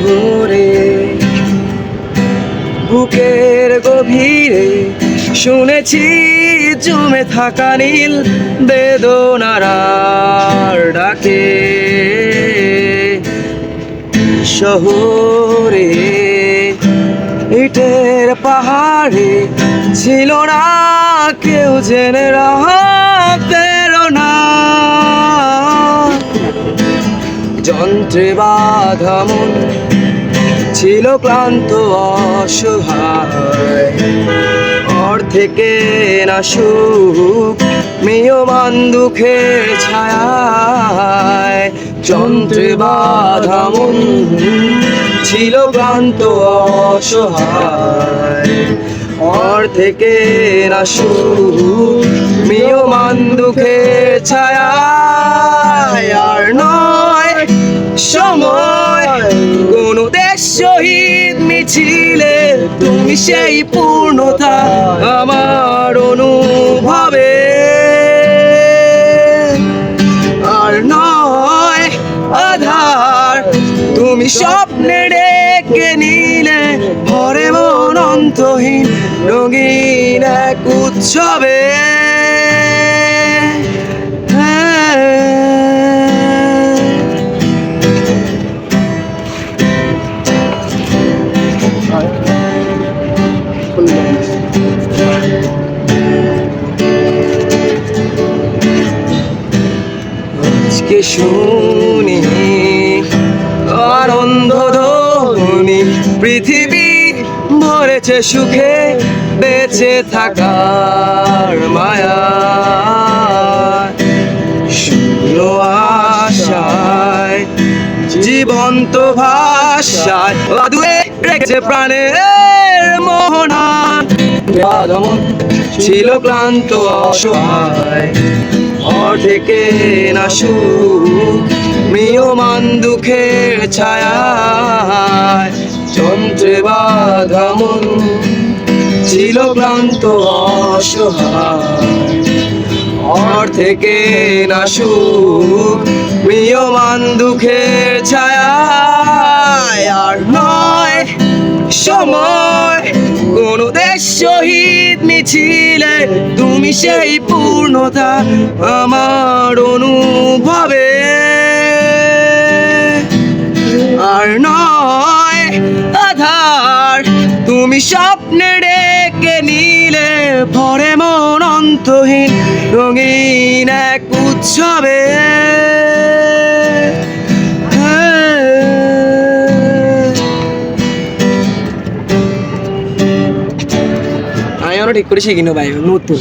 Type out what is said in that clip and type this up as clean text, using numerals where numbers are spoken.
ভোরে বুকের গভীরে শুনেছি জমে থাকা নীল বেদনার ডাকে। শহরে ইটের পাহাড়ে ছিল না কেউ জেনে রাখতের না। যন্ত্রে বাঁধা মন ছিল ক্লান্ত অসহায়, থেকে না সুখ মিয়মান দুঃখের ছায়ায়। যন্ত্রে বাঁধা মন ছিল ক্লান্ত অসহায়, থেকে না সুখ মিয়মান দুঃখের ছায়ায়। আর নয় সময় কোন দেশ শহীদ মিছিলে, তুমি সেই পূর্ণতা আমার অনুভবে। আর নয় আধার তুমি স্বপ্নে ডেকে নিলে, ভরে মন অন্তহীন রঙিন এক উৎসবে। আজকে শুনি আনন্দ ধ্বনি, পৃথিবী ভরেছে সুখে বেঁচে থাকার মায়া। শুনো আশায় জীবন্ত ভাষায় আদুয়ে রেখেছে প্রাণের মোহনা। ছিল ক্লান্ত অসহায়, থেকে না সুখ মিয়মান দুঃখের ছায়ায়। যন্ত্রে বাঁধা মন ছিল ক্লান্ত অসহায়, থেকে না সুখ মিয়মান দুঃখের ছায়ায়। আর নয় সময় কোন দেশ শহীদ মিছিলে, তুমি সেই পূর্ণতা আমার অনুভবে। আর নয় আধার তুমি স্বপ্নে ডেকে নিলে, ভরে মন অন্তহীন রঙিন এক উৎসবে। আমি ঠিক করে শিখিনি ভাই, নতুন।